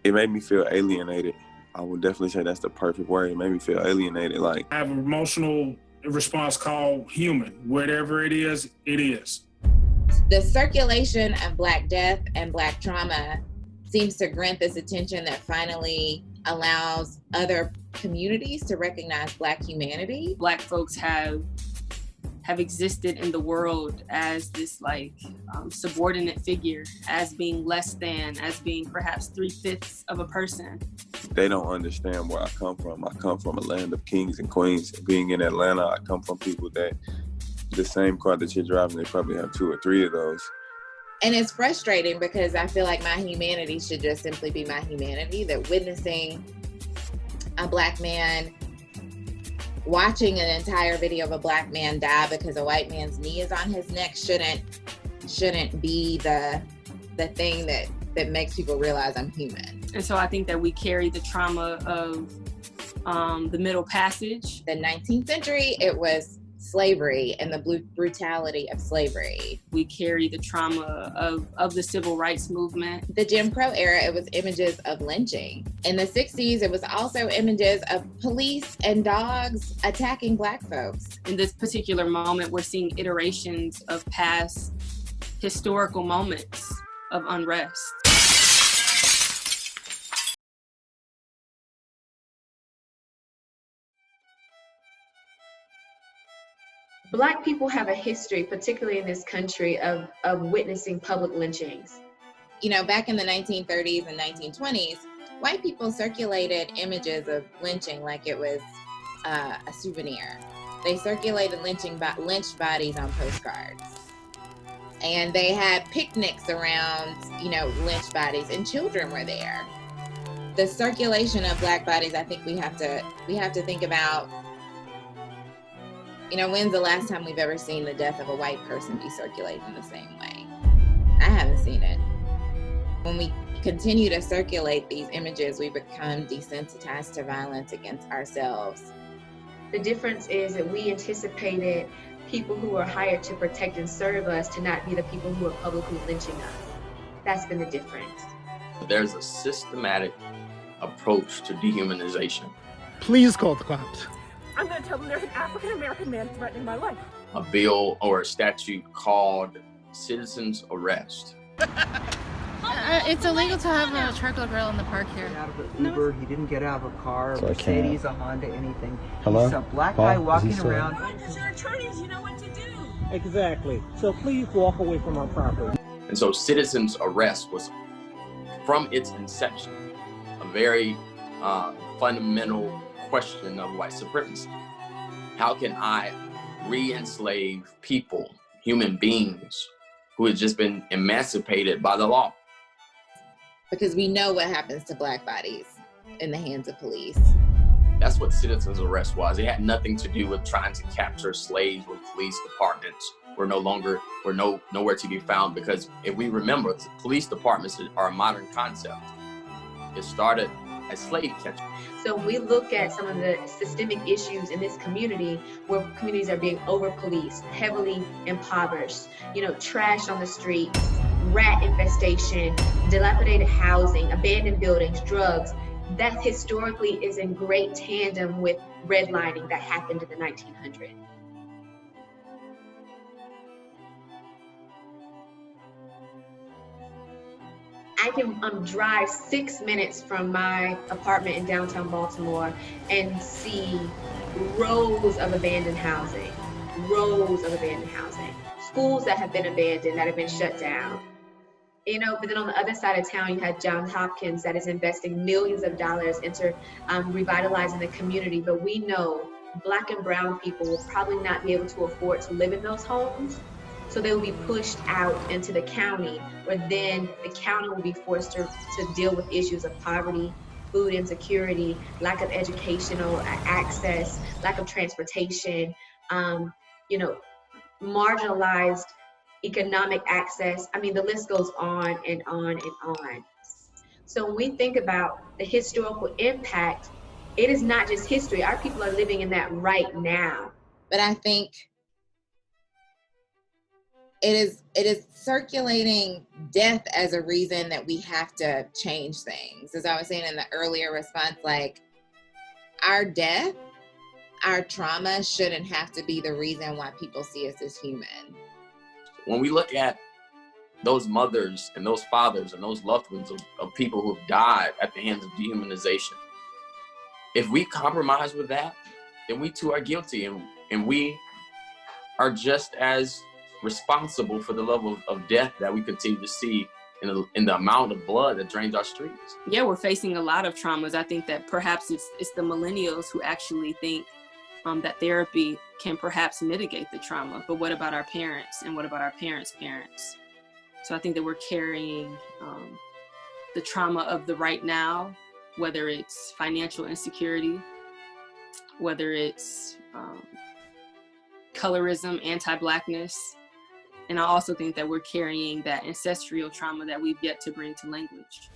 It made me feel alienated. I would definitely say that's the perfect word. It made me feel alienated. Like, I have an emotional response called human. Whatever it is, it is. The circulation of Black death and Black trauma seems to grant this attention that finally allows other communities to recognize Black humanity. Black folks have existed in the world as this subordinate figure, as being less than, as being perhaps 3/5 of a person. They don't understand where I come from. I come from a land of kings and queens. Being in Atlanta, I come from people that the same car that you're driving, they probably have 2 or 3 of those. And it's frustrating because I feel like my humanity should just simply be my humanity, that witnessing a Black man, watching an entire video of a Black man die because a white man's knee is on his neck shouldn't be the thing that makes people realize I'm human. And so I think that we carry the trauma of the Middle Passage. The 19th century, it was slavery and the brutality of slavery. We carry the trauma of the civil rights movement. The Jim Crow era, it was images of lynching. In the 60s, it was also images of police and dogs attacking Black folks. In this particular moment, we're seeing iterations of past historical moments of unrest. Black people have a history, particularly in this country, of witnessing public lynchings. You know, back in the 1930s and 1920s, white people circulated images of lynching like it was a souvenir. They circulated lynched bodies on postcards. And they had picnics around, lynched bodies, and children were there. The circulation of Black bodies, I think we have to think about, when's the last time we've ever seen the death of a white person be circulated in the same way? I haven't seen it. When we continue to circulate these images, we become desensitized to violence against ourselves. The difference is that we anticipated people who were hired to protect and serve us to not be the people who are publicly lynching us. That's been the difference. There's a systematic approach to dehumanization. Please call the cops. I'm going to tell them there's an African-American man threatening my life. A bill or a statute called citizens arrest. It's illegal to have a charcoal grill in the park here. Out of an Uber, he didn't get out of a car, a Mercedes, a Honda, anything. Hello? He's a Black guy walking around. Because you're attorneys, you know what to do. Exactly. So please walk away from our property. And so citizens arrest was, from its inception, a very fundamental question of white supremacy. How can I re-enslave people, human beings, who have just been emancipated by the law? Because we know what happens to Black bodies in the hands of police. That's what citizens arrest was. It had nothing to do with trying to capture slaves when police departments were nowhere to be found, because if we remember, police departments are a modern concept. It started as slave catching. So we look at some of the systemic issues in this community where communities are being over-policed, heavily impoverished, trash on the streets, rat infestation, dilapidated housing, abandoned buildings, drugs. That historically is in great tandem with redlining that happened in the 1900s. I can drive 6 minutes from my apartment in downtown Baltimore and see rows of abandoned housing, schools that have been abandoned, that have been shut down. But then on the other side of town, you had Johns Hopkins that is investing millions of dollars into revitalizing the community. But we know Black and brown people will probably not be able to afford to live in those homes. So they will be pushed out into the county, where then the county will be forced to deal with issues of poverty, food insecurity, lack of educational access, lack of transportation, marginalized economic access. I mean, the list goes on and on and on. So when we think about the historical impact, it is not just history. Our people are living in that right now. But I think it is circulating death as a reason that we have to change things. As I was saying in the earlier response, like our death, our trauma shouldn't have to be the reason why people see us as human. When we look at those mothers and those fathers and those loved ones of people who have died at the hands of dehumanization, if we compromise with that, then we too are guilty, and we are just as responsible for the level of death that we continue to see in the amount of blood that drains our streets. Yeah, we're facing a lot of traumas. I think that perhaps it's the millennials who actually think that therapy can perhaps mitigate the trauma. But what about our parents, and what about our parents' parents? So I think that we're carrying the trauma of the right now, whether it's financial insecurity, whether it's colorism, anti-Blackness. And I also think that we're carrying that ancestral trauma that we've yet to bring to language.